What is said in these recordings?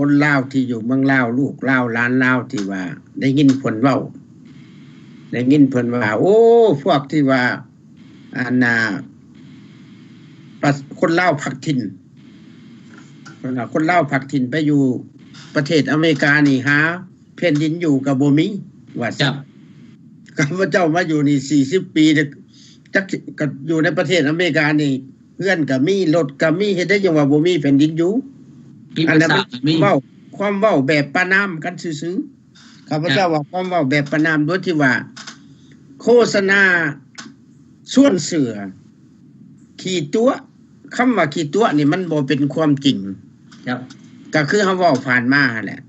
คนลาวที่อยู่เมืองลาวลูกลาวหลานลาวที่ว่าได้ยินเพิ่นเว้าได้ยินเพิ่นว่าโอ้พวกที่ว่าอันน่ะคนลาวพักถิ่นคนลาวพักถิ่นไปอยู่ประเทศอเมริกานี่หาแผ่นดินอยู่ก็บ่มีว่าซั่นข้าพเจ้ามาอยู่นี่40ปีจักก็อยู่ในประเทศอเมริกานี่เพื่อนก็มีรถก็มีเฮ็ดได้จังว่าบ่มีแผ่นดินอยู่อันนั้นเว้าความเว้าแบบประนามกันซื่อๆข้าพเจ้าว่าความเว้าแบบประนามโดยที่ว่าโฆษณาส่วนเสือขี้ตัวคำว่าขี้ตัวนี่มันบ่เป็นความจริงครับก็คือเฮาเว้าผ่านมาแหละ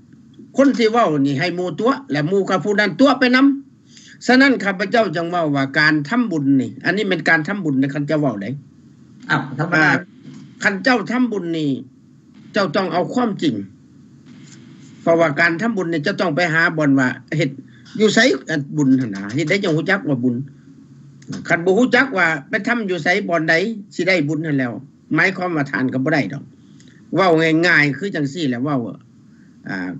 คนที่เว้านี่ให้หมู่ตัวและหมู่กับผู้นั้นตัวไปนำฉะนั้นข้าพเจ้าจึงเว้าว่าการทำบุญนี่อันนี้เป็นการทำบุญในคันเจ้าเว้าได้ธรรมดาคันเจ้าทำบุญนี่เจ้าต้องเอาความจริงเพราะว่าการทำบุญนี่จะต้องไปหาบ่อนว่าเฮ็ดอยู่ไสบุญหั่นน่ะเฮ็ดได้จังฮู้จักว่าบุญคันบ่ฮู้จักว่าไปทำอยู่ไสบ่อนใดสิได้บุญนั่นแล้วหมายความว่าทานก็บ่ได้ดอกเว้าง่ายๆคือจังซี่แหละเว้า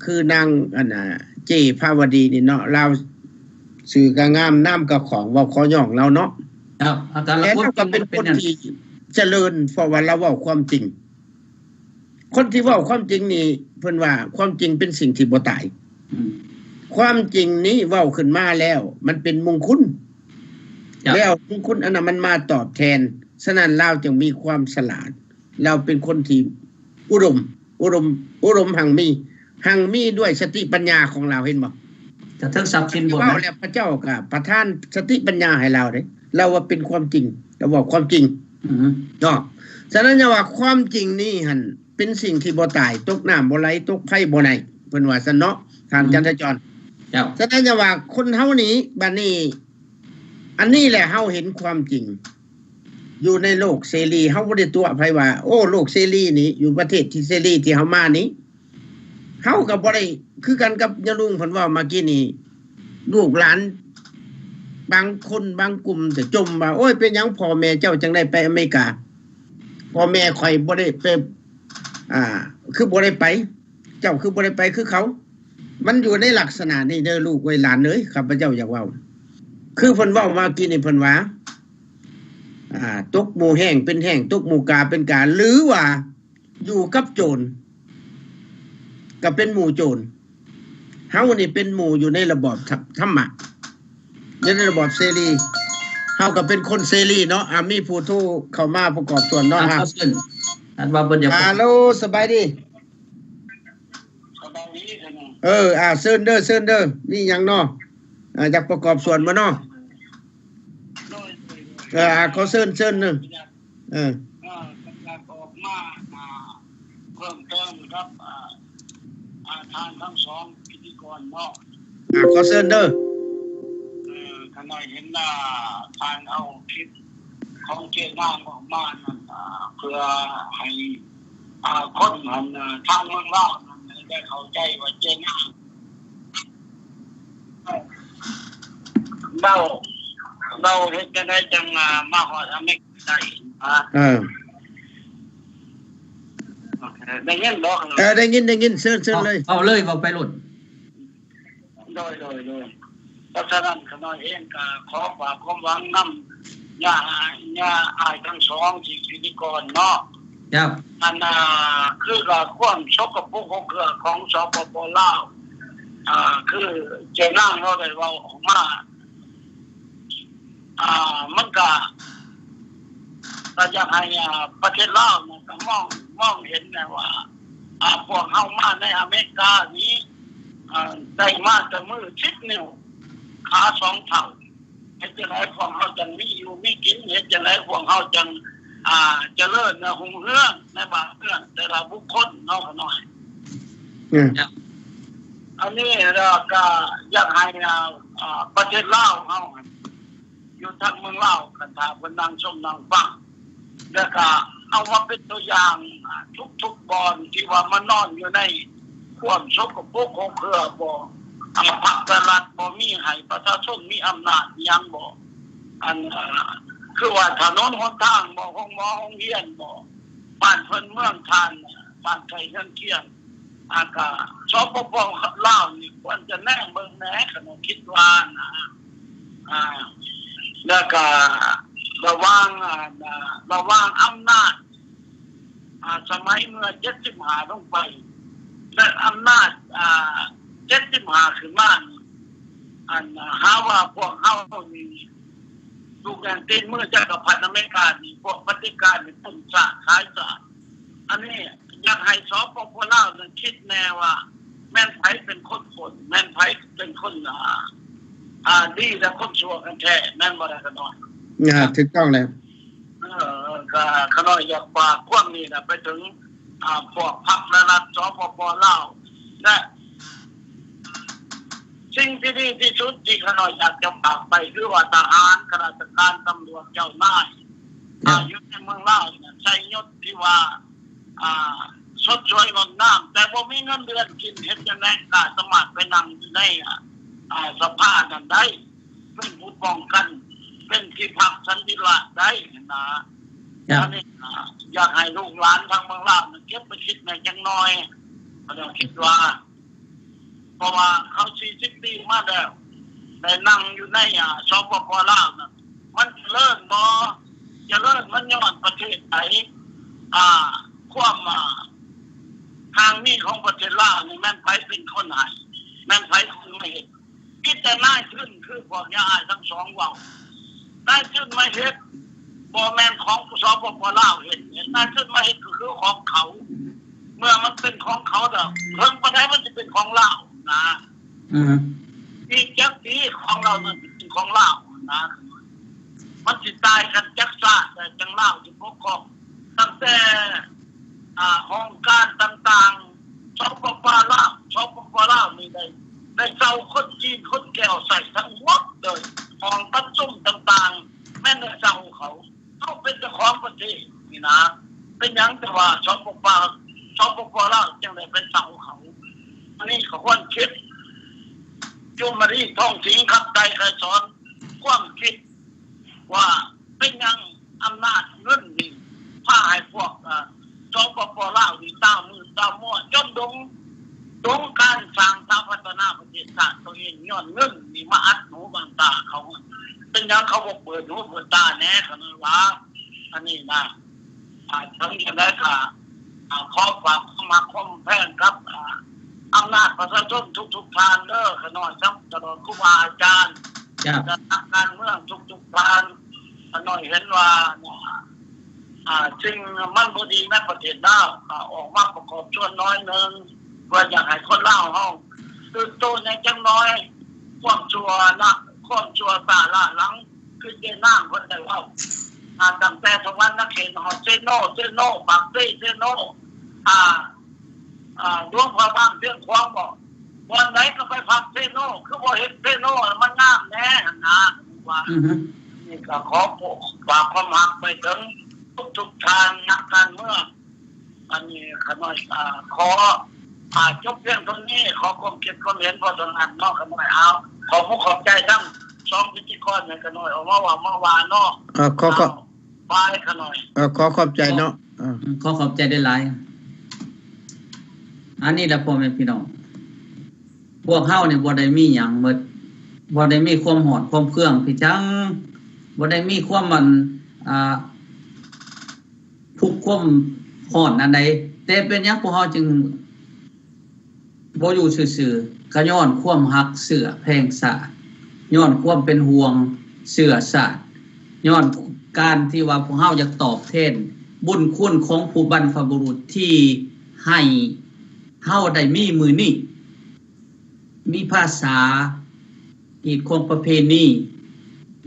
คือนางอันน่ะเจภาวดีนี่เนาะลาวชื่อก็งามน้ำก็ของเว้าขอย่องเราเนาะครับอาจารย์แล้วก็เป็นคนที่เจริญเพราะว่าเราเว้าความจริงคนที่เว้าความจริงนี่เพิ่นว่าความจริงเป็นสิ่งที่บ่ตายความจริงนี้เว้าขึ้นมาแล้วมันเป็นมงคลแล้วมงคลอันนั้นมันมาตอบแทนฉะนั้นเราจึงมีความฉลาดเราเป็นคนที่อุดมหังมีด้วยสติปัญญาของเราเห็นบ่จะทั้งทรัพย์สินบ่แล้วพระเจ้าก็ประทานสติปัญญาให้เราเด้เราว่าเป็นความจริงเราบอกความจริงเนาะฉะนั้นว่าความจริงนี่หั่นเป็นสิ่งที่บ่ตายตกน้ำบ่ไหลตกไฟบ่ไหนเพิ่นว่าซั่นเนาะท่านจันทจรฉะนั้นว่าคนเฮานี้บัดนี้อันนี้แหละเฮาเห็นความจริงอยู่ในโลกเสรีเฮาบ่ได้ตัวไผว่าโอ้โลกเสรีนี่อยู่ประเทศที่เสรีที่เฮามานี้เฮาก็บ่ได้คือกันกับยะลุงเพิ่นว่าเมื่อกี้นี่ลูกหลานบางคนบางกลุ่มจะจมว่าโอ้ยเป็นหยังพ่อแม่เจ้าจังได้ไปอเมริกาพ่อแม่ข่อยบ่ได้ไปคือบ่ได้ไปเจ้าคือบ่ได้ไปคือเขามันอยู่ในลักษณะนี้เด้อลูกเอ้ยหลานเอ้ยข้าพเจ้าอยากเว้าคือเพิ่นเว้าเมื่อกี้นี่เพิ่นว่าตกหมู่แห้งเป็นแห้งตกหมู่กาเป็นกาหรือว่าอยู่กับโจรก็เป็นหมู่โจรเฮานี่เป็นหมู่อยู่ในระบอบธรรมะในระบอบเสรีเฮาก็เป็นคนเสรีเนาะมีผู้ทูเข้ามาประกอบส่วนเนาะฮะอันว่าเพิ่นอยากฮัลโหลสบายดีเชิญเด้อนี่หยังเนาะอยากประกอบส่วนบ่เนาะขอเชิญนึงออกมาเพิ่มเติมครับทานทั้งสองพิธีกรเนาะขอเชิญเด้อขณะเห็นทางเอาคลิปของเจ้าหน้าออกมานั่นเพื่อให้คนมันทางเมืองลาวได้เข้าใจว่าเจ้าหน้าเราเฮ็ดจังได๋จังมาฮอดอเมริกาได้ยินบ่ได้ยินเชิญเลยเอาเลยเว้าไปรุ่นโดยเพราะฉะนั้นขน้อยเองก็ขอฝากความหวังนำอย่าอายทั้งสองที่พิธีกรเนาะครับอันคือความสกปรกของเครือของสปป.ลาวคือเจ้านางเราได้เว้าออกมามันก็อยากให้ประเทศลาวมันก็มองเห็นนะว่าพวกเฮามาในอเมริกานี้ได้มาแต่มือ10 นิ้วขา2 เท่าเฮ็ดจังได๋พวกเฮาจังมีอยู่มีกินเฮ็ดจังได๋พวกเฮาจังเจริญรุ่งเรืองในบ้านเมืองแต่ละบุคคลเนาะหน่อยอันนี้เราก็อยากให้ประเทศลาวเฮาอยู่ทางเมืองลาวกันถ้าเพิ่นนั่งชมนั่งฟังแล้วก็เอามาเป็นตัวอย่างทุกบ่อนที่ว่ามันนอนอยู่ในความสกปรกของเครือบ่พรรครัฐบ่มีให้ประชาชนมีอำนาจหยังบ่อันคือว่าถนนหนทางบ่ห้องหมอห้องเรียนบ่บ้านเพิ่นเมืองทานบ้านไกลเฮือนเคียง ก็สปป.ลาวนี่ควรจะแน่เบิ่งแหน่ขนมคิดว่านะแล้วก็ระหว่างอำนาจสมัยเมื่อ75ลงไปและอำนาจ75ขึ้นมาหาว่าพวกเฮานี่ลูกแดงตีนมือจักรพรรดิอเมริกานี่พวกปฏิการนี่ปุ่นสะขายสะอันนี้อยากให้สปป.ลาวนั้นคิดแน่ว่าแม่นไผเป็นคนแม่นไผเป็นคนดีและคนชั่วกันแท้แม่นบ่ได้กันน้อยถูกต้องแล้วก็ขน้อยอยากฝากความนี้นะไปถึงพวกพรรคและรัฐสปป.ลาวและสิ่งที่ดีที่สุดที่ขน้อยอยากจะฝากไปคือว่าทหารข้าราชการตำรวจเจ้านายอยู่ในเมืองลาวเนี่ยใช้ยศที่ว่าสดสวยงดงามแต่บ่มีเงินเดือนกินเฮ็ดจังได๋ก็สามารถไปนั่งอยู่ในสภานั้นได้เป็นผู้ป้องกันเป็นที่พักสันติราษฎร์ได้นะอันนี้อยากให้ลูกหลานทางเมืองลาวเก็บไปคิดในจังน้อยเราคิดว่าเพราะว่าเขา40 ปีมาแล้วได้นั่งอยู่ในสปป.ลาวน่ะมันเลิศบ่จะเลิศมันย้อนประเทศไหนความทางนี้ของประเทศลาวนี่แม่นไผเป็นคนให้แม่นไผคนไม่เฮ็ดคิดแต่นายขึ้นคือพวกยาอ้ายทั้งสองเว้านายขึ้นมาเฮ็ดบ่แม่นของสปป.ลาวเฮ็ดนายขึ้นมาเฮ็ดก็คือของเขาเมื่อมันเป็นของเขาแล้วเพิ่งบ่ได้มันจะเป็นของลาวนะอีกจักปีของเรามันเป็นของลาวนะมันสิตายกันจักซะแต่จังลาวสิปกครองตั้งแต่ห้องการต่างๆสปป.ลาวนี่ได้เจ้าคนจีนคนแก้วใส่ทั้งหมดเลยห้องประชุมต่างๆแม่นได้เจ้าเขาเป็นเจ้าของประเทศนี่นะเป็นหยังแต่ว่าสปป.ลาวจังได้เป็นเจ้าเขาอันนี้ก็ควรคิดจุมรีท่องสิงขับใจใครสอนความคิดว่าเป็นหยังอำนาจเงินนี่พาให้พวกสปป.ลาวนี่ตามมือตามมั่วจนดงการสร้างสาพัฒนาประเทศชาติตัวเองย้อนเงินนี่มาอัดหูบังตาเขาเป็นหยังเขาบอกเปิดหูเปิดตาแน่ขนาดว่าอันนี้นะทั้งนี้ได้ค่ะขอฝากสมาคมแพทย์ครับอำนาจประชาชนทุกๆทางเด้อขน้อยซ้ำตลอดครูบาอาจารย์และนักการเมืองทุกทางขน้อยเห็นว่าจริงมันบ่ดีในประเทศลาวออกมาประกอบส่วนน้อยนึงว่าอยากให้คนลาวเฮาตื่นโตในจังน้อยความชั่วความชั่วตาละหลังคือเจนางคนได้เว้าตั้งแต่สวรรค์นักเขตฮอดเซโนปากเซโนดวงพระบางเพียงควางบ่วันไหนก็ไปพักเซโนคือบ่เห็นเซโนมันงามแน่นะว่านี่ก็ขอฝากความรักไปถึงทุกทางนักการเมืองอันนี้ขน้อยขอจบเรื่องตรงนี้ขอความคิดความเห็นพอสมควรเนาะขน้อยเอาขอบใจทั้ง2พิธีกรเนี่ยขน้อยออกมาว่าเมื่อวานเนาะขอไปขน้อยขอขอบใจเนาะขอขอบใจได้หลายอันนี้ล่ะพ่อแม่พี่น้องพวกเฮานี่บ่ได้มีหยังหมดบ่ได้มีความหอดความเครื่องพี่จังบ่ได้มีความมันทุกความหอดอันใดแต่เป็นหยังพวกเฮาจึงบ่อยู่ซื่อๆก็ย้อนความรักเสื้อแพงสาย้อนความเป็นห่วงเสื้อสาย้อนการที่ว่าพวกเฮาอยากตอบแทนบุญคุณของผู้บรรพบุรุษที่ให้เฮาได้มีมือนี้มีภาษาอีกคงประเพณี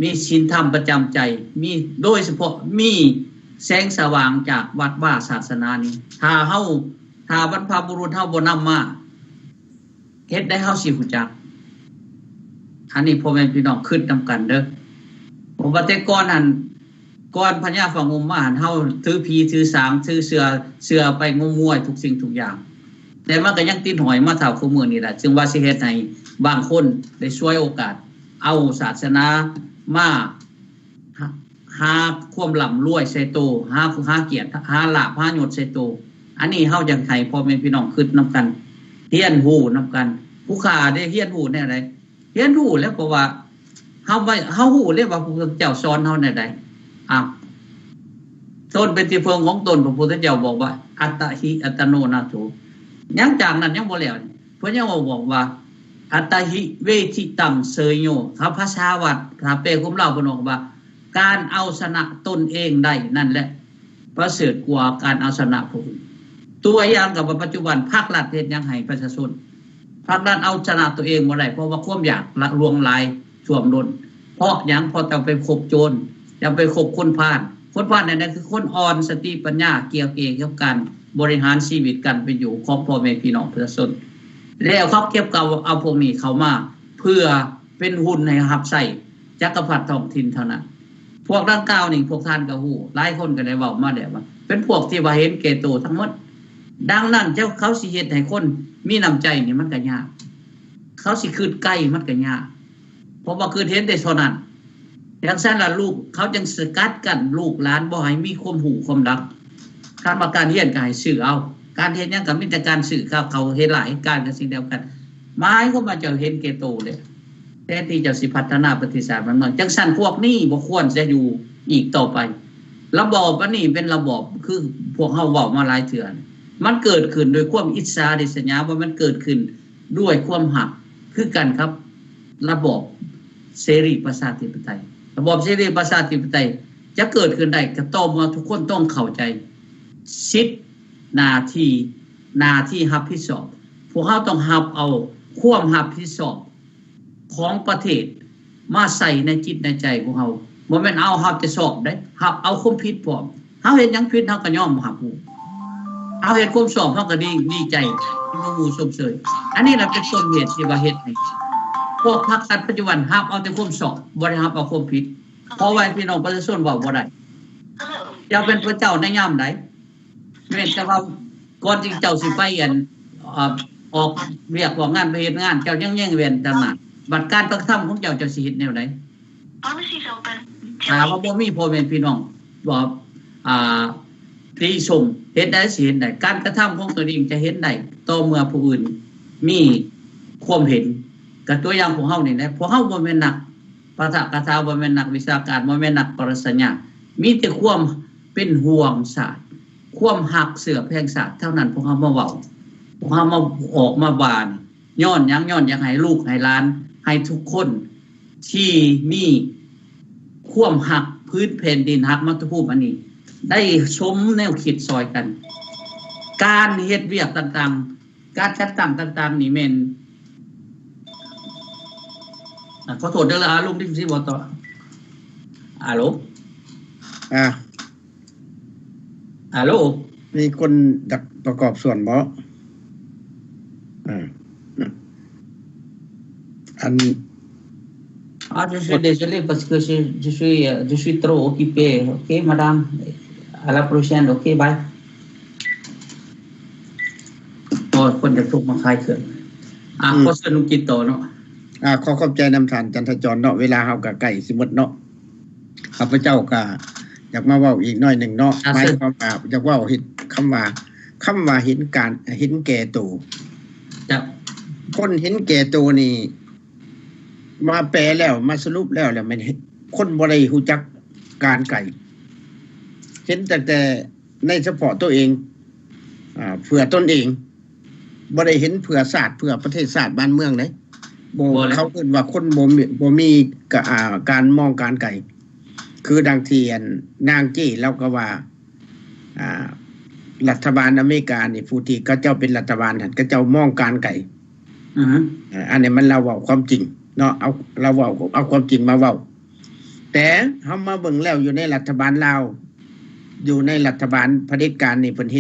มีศีลธรรมประจำใจมีโดยเฉพาะมีแสงสว่างจากวัดว่าศาสนานี้ถ้าบรรพบุรุษเฮาบ่นำมาเฮ็ดได้เฮาสิรู้จักอันนี้พ่อแม่พี่น้องคิดนำกันเด้อผมว่าแต่ก่อนนั้นก่อนพญาฝั่งงมมาเฮาถือผีถือสางถือเสือไปงมงวยทุกสิ่งทุกอย่างแต่มันก็ยังติดหอยมาเท่าคู่มื้อนี่แหละจึงว่าสิเฮ็ดให้บางคนได้ช่วยโอกาสเอาศาสนามาหาความร่ำรวยใส่โตหาเกียรติหาลาภหายศใส่โตอันนี้เฮาจังไห้พ่อแม่พี่น้องคิดนำกัน ฮียนฮู้นํกันผู้ค้าได้เฮียนฮู้แนวใดเฮียนฮู้แล้วเพราะว่าเฮาฮู้เลยว่าพระพุทธเจ้าสอนเฮาแนวใดตนเป็นที่พึ่งของตนพระพุทธเจ้าบอกว่าอัตตหิอัตโนนาโถยังจากนั้นยังบ่แล้วเพิ่นยังบอกว่าอัตตหิเวทิตังเสยโยครับภาษาวัดถ้าแปลคุมเล่าเพิ่นบอกว่าการเอาชนะตนเองได้นั่นแหละประเสริฐกว่าการเอาชนะผู้อื่นตัวอย่างกับปัจจุบันภาครัฐเฮ็ดหยังให้ประชาชนภาครัฐเอาชนะตัวเองบ่ได้เพราะว่าความอยากละลวงลายท่วมล้นเพราะหยังเพราะจะไปคบโจรจะไปคบคนพาลนั่นคือคนอ่อนสติปัญญาเกี่ยวกับการบริหารชีวิตกันเป็นอยู่ของพ่อแม่พี่น้องประชาชนแล้วเขาเก็บเอาพวกนี้เข้ามาเพื่อเป็นหุ้นให้รับใช้จักรพรรดิท้องถิ่นเท่านั้นพวกดังกล่าวนี่พวกท่านก็ฮู้หลายคนก็ได้เว้ามาแล้วว่าเป็นพวกที่ว่าเห็นแก่ตัวทั้งหมดดังนั้นเจ้าเขาสิเฮ็ดให้คนมีน้ำใจนี่มันก็ยากเขาสิคืดใกล้มันก็ยากเพราะว่าคือเห็นแต่เท่านั้นอย่างนั้นล่ะลูกเขาจึงสกัดกั้นลูกหลานบ่ให้มีความหูความรักการประการเรียนก็ให้สื่อเอาการเฮ็ดหยังก็มีแต่การสื่อเขาเฮ็ดหลายการก็สิ่งเดียวกันหมายก็มาจะเห็นแก่ตัวเลยแต่ที่จะสิพัฒนาประเทศชาติมันจังซั่นพวกนี้บ่ควรจะอยู่อีกต่อไประบอบอันนี้เป็นระบอบคือพวกเฮาเว้ามาหลายเทื่อมันเกิดขึ้นโดยความอิจฉาริษยาว่ามันเกิดขึ้นด้วยความหักคือกันครับระบอบเสรีประชาธิปไตยระบอบเสรีประชาธิปไตยจะเกิดขึ้นได้ก็ต่อเมื่อทุกคนต้องเข้าใจสิทธิหน้าที่รับผิดชอบพวกเขาต้องรับเอาความรับผิดชอบของประเทศมาใส่ในจิตในใจของเขาบ่แม่นเอารับจะสอบได้รับเอาความผิดพร้อมเฮาเฮ็ดหยังผิดเฮาก็ยอมรับผู้เอาเฮ็ดความชอบเฮาก็ดีใจที่หมู่ชมเชยอันนี้ล่ะเป็นต้นเหตุที่ว่าเฮ็ดให้พวกพรรคการปัจจุบันรับเอาแต่ความชอบบ่ได้รับเอาความผิดเพราะว่าพี่น้องประชาชนเว้าบ่ได้จะเป็นพระเจ้าในยามใดแม่นแต่ว่าก่อนที่เจ้าสิไปออกเรียกว่างานไปเฮ็ดงานเจ้ายังแย่งเว้นตำหนักบัดการกระทำของเจ้าสิเฮ็ดแนวใดถ้าว่าบ่มีพ่อแม่พี่น้องบ่ที่ชมเฮ็ดได้สิเฮ็ดได้การกระทำของตัวเองจะเฮ็ดได้ต่อเมื่อผู้อื่นมีความเห็นกับตัวอย่างของเฮานี่แหละเพราะเฮาบ่แม่นนักภาษากถาบ่แม่นนักวิชาการบ่แม่นนักปรัชญามีแต่ความเป็นห่วงศาสตร์ความหักเสือแพงศาสตร์เท่านั้นพวกเฮามาเว้าพวกเฮามาออกมาบานย้อนหยังอยากให้ลูกให้หลานให้ทุกคนที่มีความหักพื้นแผ่นดินหักมัตถุภูมิอันนี้ได้ชมแนวคิดซอยกันการเฮ็ดเวียกต่างๆการจัดตั้งต่างๆนี่แม่นขอโทษเด้อล่ะลุงที่สิบ่ต่อฮัลโหลฮัลโหลมีคนดักประกอบส่วนบ่อันje suis désolé parce que je suis trop occupé. OK, madame. À la prochaine. OK, bye. คนจะทุกมาคลายเขื่อนขอสนุกกินต่อเนาะขอขอบใจนำทานจันทจรเนาะเวลาเฮาก็ใกล้สิหมดเนาะข้าพเจ้าก็อยากมาเว้าอีกหน่อยนึงเนาะหมายความว่าอยากเว้าเฮ็ดคำว่าเห็นแก่ตัวจ้ะคนเห็นแก่ตัวนี่มาแปลแล้วมาสรุปแล้วมันคนบ่ได้รู้จักการไกลเห็นแต่ในเฉพาะตัวเองเพื่อตนเองบ่ได้เห็นเพื่อชาติเพื่อประเทศชาติบ้านเมืองเด้บ่เขาเอิ้นว่าคนบ่มีการมองการไกลคือดังที่นางจี้แล้วก็ว่ารัฐบาลอเมริกานี่ผู้ที่เขาเจ้าเป็นรัฐบาลนั่นเขาเจ้ามองการไกลอันนี้มันเราเว้าความจริงเนาะเราเว้าเอาความจริงมาเว้าแต่เฮามาเบิ่งแล้วอยู่ในรัฐบาลลาวอยู่ในรัฐบาลเผด็จการนี่เพิ่นเ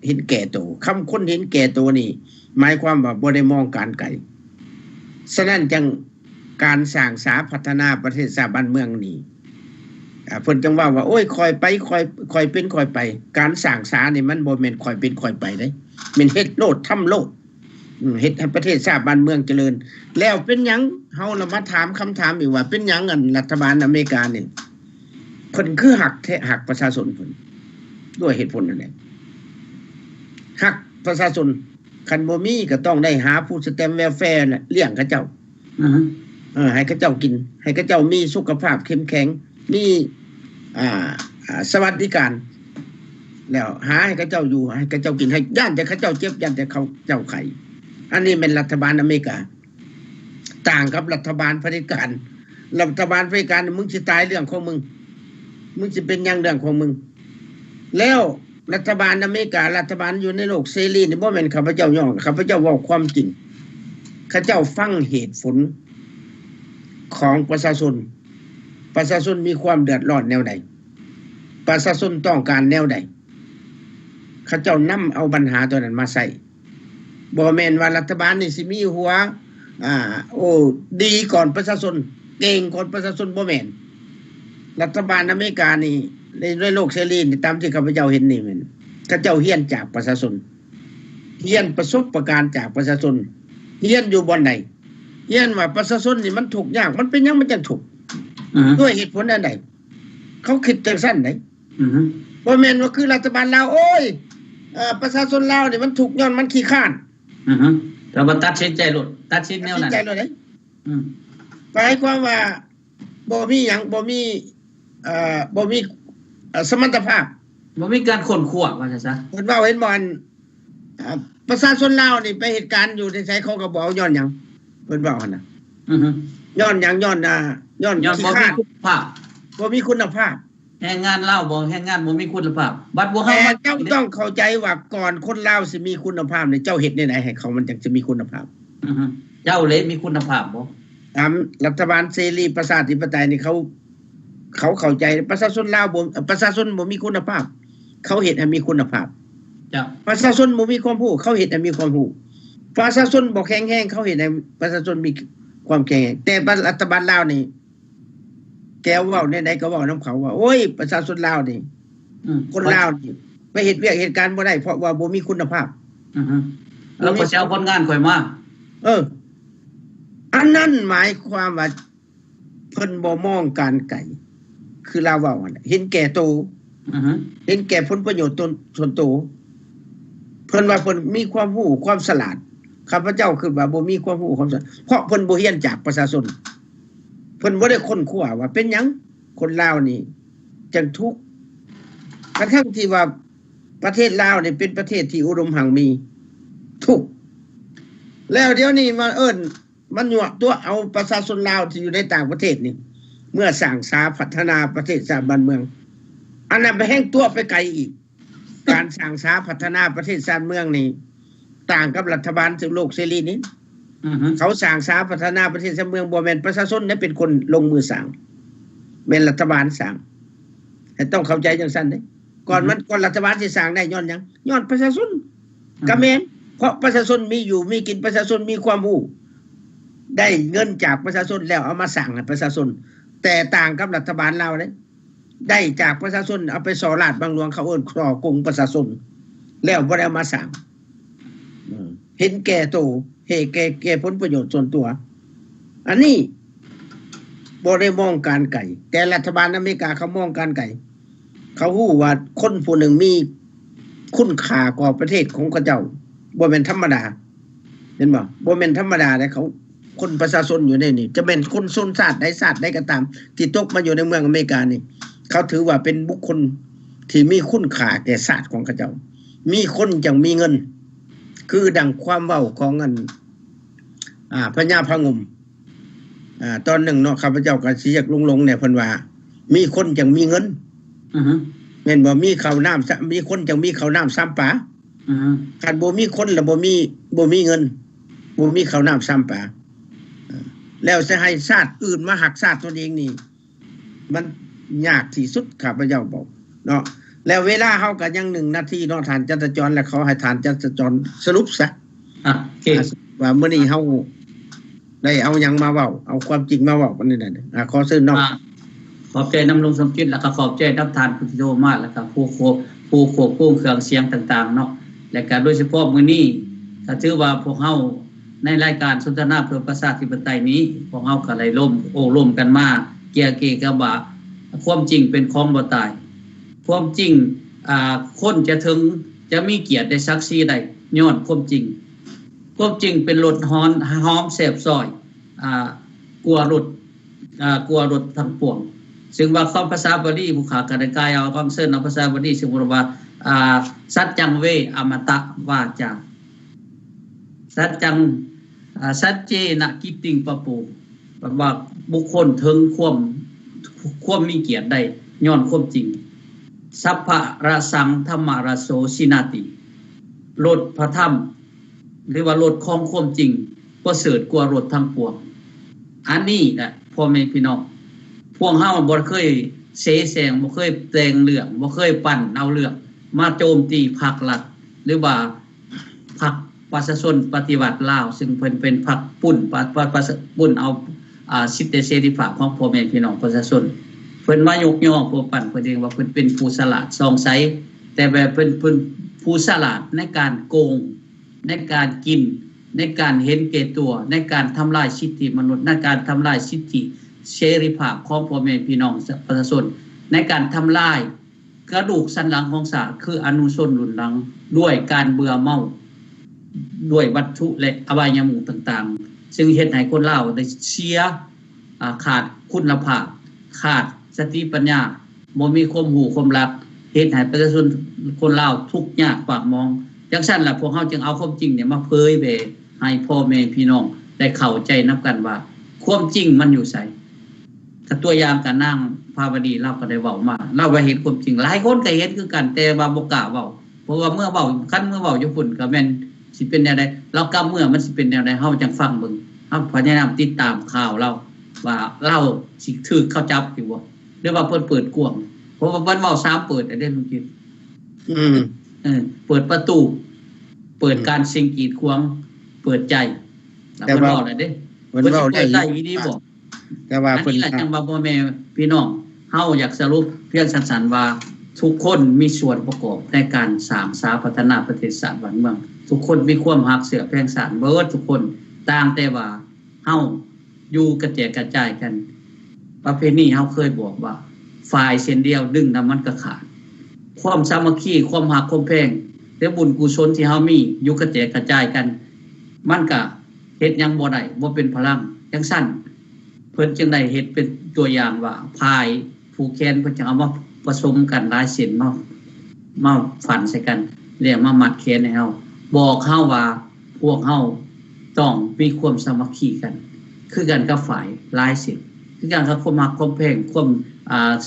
ห็นแก่ตัวคำคนเห็นแก่ตัวนี่หมายความว่าบ่ได้มองการไกลฉะนั้นจังการสร้างสาพัฒนาประเทศชาติบ้านเมืองนี่เพิ่นจังว่าโอ้ยค่อยไปค่อยเป็นค่อยไปการสร้างสานี่มันบ่แม่นค่อยเป็นค่อยไปเด้แม่นเฮ็ดโลดทำโลดเฮ็ดให้ประเทศชาติบ้านเมืองเจริญแล้วเป็นหยังเฮาละมาถามคำถามอีกว่าเป็นหยังรัฐบาลอเมริกานี่เพิ่นคือหักประชาชนเพิ่นด้วยเหตุผลนั่นแหละหักประชาชน คันบ่มีก็ต้องได้หาผู้สแตมป์แวลแฟร์น่ะเลี้ยงเขาเจ้าให้เขาเจ้ากินให้เขาเจ้ามีสุขภาพเข้มแข็งมีสวัสดิการแล้วหาให้เขาเจ้าอยู่ให้เขาเจ้ากินให้ย่านแต่เขาเจ้าเจ็บย่านแต่เขาเจ้าไข้อันนี้เป็นรัฐบาลอเมริกาต่างกับรัฐบาลเผด็จการรัฐบาลเผด็จการมึงสิตายเรื่องของมึงสิเป็นอย่างเรื่องของมึงแล้วรัฐบาลอเมริการัฐบาลอยู่ในโลกเสรีนี่บ่แม่นข้าพเจ้าย่อข้าพเจ้าเว้าความจริงข้าเจ้าฟังเหตุผลของประชาชนมีความเดือดร้อนแนวใดประชาชนต้องการแนวใดข้าเจ้านำเอาปัญหาตัวนั้นมาใส่บ่แม่นว่ารัฐบาลนี่สิมีหัวดีก่อนประชาชนเก่งก่อนประชาชนบ่แม่นรัฐบาลอเมริกานี่ในโลกเสรีนี่ตามที่ข้าพเจ้าเห็นนี่แม่นข้าเจ้าเรียนจากประชาชนเรียนประสบการณ์จากประชาชนเรียนอยู่บ่อนใดเรียนว่าประชาชนนี่มันทุกข์ยากมันเป็นหยังมันจังทุกข์ด้วยเหตุผลอันใดเขาคิดจังซั่นไดบ่แม่นว่าคือรัฐบาลลาวโอ้ยประชาชนลาวนี่มันทุกข์ย้อนมันขี้ข้านแต่ว่าตัดสินใจหลุดตัดสินแนวนั้นตัดสินใจหลุดได้หมายความว่าบ่มีหยังบ่มีสมรรถภาพบ่มีการค้นคว้าว่าจังซั่นเพิ่นว่าเห็นบ่อันประชาชนลาวนี่ไปเหตุการณ์อยู่ในไสเขาก็บ่เอาย้อนหยังเพิ่นว่าหั่นน่ะย้อนหยังย้อนบ่มีคุณภาพบ่มีคุณภาพแรงงานลาวบ่แรงงานบ่มีคุณภาพบัดบ่เฮาเจ้าต้องเข้าใจว่าก่อนคนลาวสิมีคุณภาพนี่เจ้าเฮ็ดได้ไหนให้เขามันจังจะมีคุณภาพเจ้าเลยมีคุณภาพบ่ตามรัฐบาลเสรีประชาธิปไตยนี่เขาเข้าใจประชาชนลาวบ่ประชาชนบ่มีคุณภาพเขาเฮ็ดให้มีคุณภาพจ้ะประชาชนบ่มีความรู้เขาเฮ็ดให้มีความรู้ประชาชนบ่แข็งแรงเขาเฮ็ดให้ประชาชนมีความแข็งแรงแต่รัฐบาลลาวนี่แกเว้าไหนๆก็เว้านำเขาว่าโอ้ยประชาชนลาวนี่คนลาวนี่ไปเฮ็ดเวียกเหตุการณ์บ่ได้เพราะว่าบ่มีคุณภาพแล้วก็สิเอาผลงานข่อยมาอันนั้นหมายความว่าเพิ่นบ่มองการไกลคือลาวเว้าเห็นแก่โตเห็นแก่ผลประโยชน์ตนส่วนตัวเพิ่นว่าเพิ่นมีความรู้ความฉลาดข้าพเจ้าคิดว่าบ่มีความรู้ความฉลาดเพราะเพิ่นบ่เรียนจากประชาชนเพิ่นบ่ได้ค้นคว้าว่าเป็นหยังคนลาวนี่จังทุกข์กระทั่งที่ว่าประเทศลาวนี่เป็นประเทศที่อุดมหังมีทุกข์แล้วเดี๋ยวนี้มันยั่วตัวเอาประชาชนลาวที่อยู่ในต่างประเทศนี่เมื่อสร้างสาพัฒนาประเทศชาติบ้านเมืองอันนั้นไปแห้งตัวไปไกลอีกการสร้างสาพัฒนาประเทศชาติเมืองนี่ต่างกับรัฐบาลโลกเสรีนี้เขาสร้างสาพัฒนาประเทศชาติเมืองบ่แม่นประชาชนนั้นเป็นคนลงมือสร้างแม่นรัฐบาลสร้างให้ต้องเข้าใจจังซั่นเด้ก่อนรัฐบาลสิสร้างได้ย้อนหยังย้อนประชาชนก็แม่นเพราะประชาชนมีอยู่มีกินประชาชนมีความรู้ได้เงินจากประชาชนแล้วเอามาสร้างให้ประชาชนแต่ต่างกับรัฐบาลเราเด้ได้จากประชาชนเอาไปสอราชบางหลวงเขาเอิ้นครอกงประชาชนแล้วบ่ได้เอามาสร้างเห็นแก่โตเฮ็ดแก่ผลประโยชน์ส่วนตัวอันนี้บ่ได้มองการไกลแต่รัฐบาลอเมริกาเขามองการไกลเขาฮู้ว่าคนผู้หนึ่งมีคุณค่ากว่าประเทศของเขาเจ้าบ่แม่นธรรมดาเห็นบ่บ่แม่นธรรมดาเด้เขาคนประชาชนอยู่ในนี่จะเป็นคนชนชาติใดก็ตามที่ตกมาอยู่ในเมืองอเมริกานี่เขาถือว่าเป็นบุคคลที่มีคุณค่าแก่ชาติของเขาเจ้ามีคนจังมีเงินคือดังความเว้าของพญาพงมตอนหนึ่งเนาะข้าพเจ้าก็สิอยากลงเนี่ยเพิ่นว่ามีคนจังมีเงินแม่นบ่มีข้าวน้ำมีคนจังมีข้าวน้ำซ้ำปลาคันบ่มีคนแล้วบ่มีเงินบ่มีข้าวน้ำซ้ำปลาแล้วจะให้ชาติอื่นมาหักชาติตนเองนี่มันยากที่สุดข้าพเจ้าบอกเนาะแล้วเวลาเฮาก็ยัง1นาทีเนาะท่านจัตจรแล้วเขาให้ท่านจัตจรสรุปซะโอเคว่ามื้อนี้เฮาได้เอาหยังมาเว้าเอาความจริงมาเว้ากันนี่น่ะขอเชิญน้องขอบใจนำลงสมจิตแล้วก็ขอบใจนับทานพุทธโธมาแล้วก็ผู้ควบคุมเครื่องเสียงต่างๆเนาะและก็โดยเฉพาะมื้อนี้ถ้าถือว่าพวกเฮาในรายการสนทนาเพื่อประชาธิปไตยนี้พวกเฮาก็ได้ร่วมกันมาเกี่ยวกับว่าความจริงเป็นของบ่ตายความจริงคนจะมีเกียรติได้ศักดิ์ศรีได้ย้อนความจริง ความจริงเป็นรสฮ้อนหอมแซ่บซอยกลัวรสทั้งปวงซึ่งว่าคำภาษาบาลีผู้ขากันกายเอาคำเส้นเอาภาษาบาลีซึ่งว่าสัจจังเวอมตะวาจาสัจจังสัจเจนะกิตติงปะปูว่าบุคคลถึงความมีเกียรติได้ย้อนความจริงสัพพะระสังธรรมรโสสินาติลดพระธรรมหรือว่าลดของความจริงประเสริฐกว่ารถทั้งปวงอันนี้นะพ่อแม่พี่น้องพวกเฮาบ่เคยเสแสร้งบ่เคยแต่งเรื่องบ่เคยปั่นเอาเรื่องมาโจมตีพรรครัฐหรือว่าพรรคประชาชนปฏิวัติลาวซึ่งเพิ่นเป็นพรรคปุ้นปุ้นเอาสิทธิเสรีภาพของพ่อแม่พี่น้องประชาชนเพิ่นมายกย่อพวกปั่นเพิ่นเองว่าเพิ่นเป็นผู้ฉลาดส่องไสแต่แบบเพิ่นผู้ฉลาดในการโกงในการกินในการเห็นแก่ตัวในการทำลายสิทธิมนุษย์ในการทำลายสิทธิเสรีภาพของพ่อแม่พี่น้องประชาชนในการทำลายกระดูกสันหลังของศาสตร์คืออนุชนรุ่นหลังด้วยการเบื่อเมาด้วยวัตถุและอบายมุขต่างๆซึ่งเฮ็ดให้คนลาวได้เสียขาดคุณภาพขาดสติปัญญาบ่มีความรู้ความรักเฮ็ดให้ประชาชนคนลาวทุกข์ยากปากมองจังซั่นล่ะพวกเฮาจึงเอาความจริงเนี่ยมาเผยแผ่ให้พ่อแม่พี่น้องได้เข้าใจนำกันว่าความจริงมันอยู่ไสถ้าตัวอย่างการนั่งภาวดีเราก็ได้เว้ามาเราว่าเห็นความจริงหลายคนก็เห็นคือกันแต่ว่าบ่กล้าเว้าเพราะว่าเมื่อเว้าอยู่พุ่นก็แม่นสิเป็นแนวใดเรากำเมื่อมันสิเป็นแนวใดเฮาจังฟังเบิ่งเฮาพยายามติดตามข่าวเราว่าเราสิถูกเขาจับอยู่บ่หรือว่าเพิ่นเปิดกว้างเพราะว่าเพิ่นเว้า3เปิดได้ลุงจิตเปิดประตูเปิดการสิ่งกีดขวางเปิดใจแต่ว่าเว้าได้เด้เพิ่นเว้าได้อีหลีบ่แต่ว่าเพิ่นจังว่าพ่อแม่พี่น้องเฮาอยากสรุปเพียงสั้นๆว่าทุกคนมีส่วนประกอบในการสร้างสาพัฒนาประเทศชาติบ้านเมืองทุกคนมีความรักเสือแพงสารเบิดทุกคนต่างแต่ว่าเฮาอยู่กระแจกกระจายกันประเพณีเฮาเคยบอกว่าฝ่ายเส้นเดียวดึงน้ำมันก็ขาดความสามัคคีความรักความแพงและบุญกุศลที่เฮามีอยู่กระแจกกระจายกันมันก็เฮ็ดหยังบ่ได้บ่เป็นพลังจังซั่นเพิ่นจึงได้เฮ็ดเป็นตัวอย่างว่าพายผู้แขนเพิ่นจะเอามาผสมกันหลายเส้นมาฝันใส่กันแล้วมามัดแขนให้เฮาบอกเฮาว่าพวกเฮาต้องมีความสามัคคีกันคือกันกับฝ่ายหลายเส้นคือกันกับความรักความแพงความ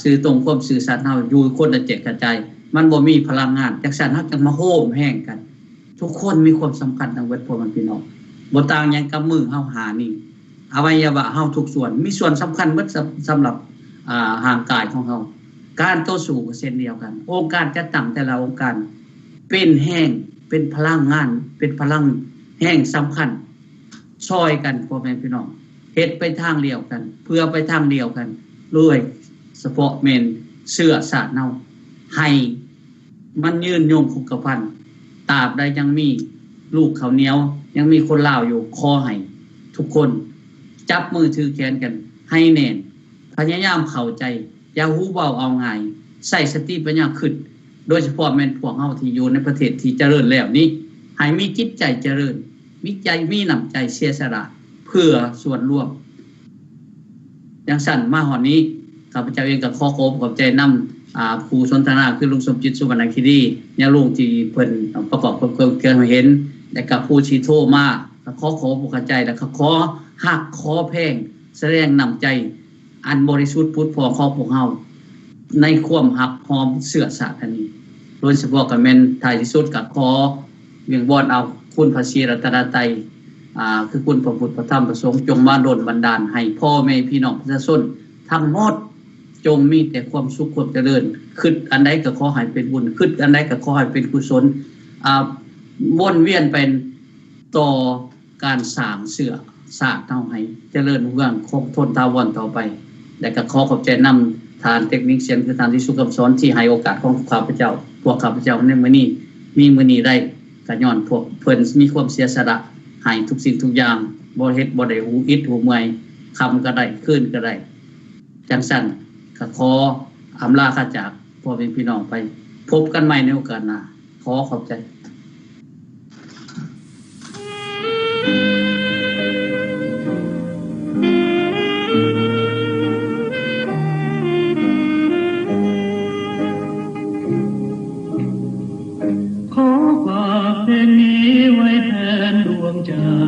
สื่อตรงความสื่อสารเฮาอยู่คนละแจกกระจายมันบ่มีพลังงานจังซั่นเฮาจังมาโฮมแห้งกันทุกคนมีความสำคัญทั้งเบิดพวกมันพี่น้องบ่ต่างหยังกับมือเฮาหานี่อวัยวะเฮาทุกส่วนมีส่วนสำคัญเบิดสำหรับร่างกายของเฮาการต่อสู้ก็เช่นเดียวกันองค์การจัดตั้งแต่ละองค์การเป็นแห้งเป็นพลังงานเป็นพลังแห้งสำคัญช่วยกันพ่อแม่พี่น้องเฮ็ดไปทางเดียวกันเพื่อไปทางเดียวกันด้วยเฉพาะแม่นเสื้อสาดเนาให้มันยืนยงคงกระพันตราบใดยังมีลูกเขาเหนียวยังมีคนลาวอยู่ขอให้ทุกคนจับมือถือแขนกันให้แน่นพยายามเข้าใจอย่าหูเบาเอาง่ายใส่สติปัญญาขึ้นโดยเฉพาะแม่นพวกเฮาที่อยู่ในประเทศที่เจริญแล้วนี้ให้มีจิตใจเจริญมีใจมีน้ำใจเสียสละเพื่อส่วนรวมอย่างสั่นมาหอดนี้ข้าพเจ้าเองก็ขอขอบใจนำผู้สนทนาคือลุงสมจิตสุวรรณคีรีเนี่ยลุงที่เพิ่นประกอบเกิดเห็นและกับผู้ที่โทรมาขอขอบใจและขอฮักขอแพงแสดงน้ำใจอันบริสุทธิ์พุทธพอของพวกเฮาในความหักหอมเสื้อสาดอันนี้โดยเฉพาะกับแม่นท้ายที่สุดกับขอเวียงวอนเอาคุณพระศรีรัตนตรัยคือคุณพระพุทธพระธรรมพระสงฆ์จงมาดลบันดาลให้พ่อแม่พี่น้องประชาชนทั้งหมดจงมีแต่ความสุขความเจริญคิดอันใดก็ขอให้เป็นบุญคิดอันใดก็ขอให้เป็นกุศลวนเวียนเป็นต่อการสร้างเสื้อสาดเฮาให้เจริญรุ่งเรืองคงทนถาวรต่อไปและก็ขอขอบใจนำทานเทคนิคเสียงคือทานที่สุขสอนที่ให้โอกาสของข้าพเจ้าพวกข้าพเจ้าในมื้อนี้มีมื้อนี้ได้ก็ย้อนพวกเพิ่นมีความเสียสละให้ทุกสิ่งทุกอย่างบ่เฮ็ดบ่ได้หูอิดหูเมื่อยคำก็ได้คืนก็ได้จังซั่นก็ขออำลาข้าจากพ่อแม่พี่น้องไปพบกันใหม่ในโอกาสหน้าขอขอบใจ เจ้า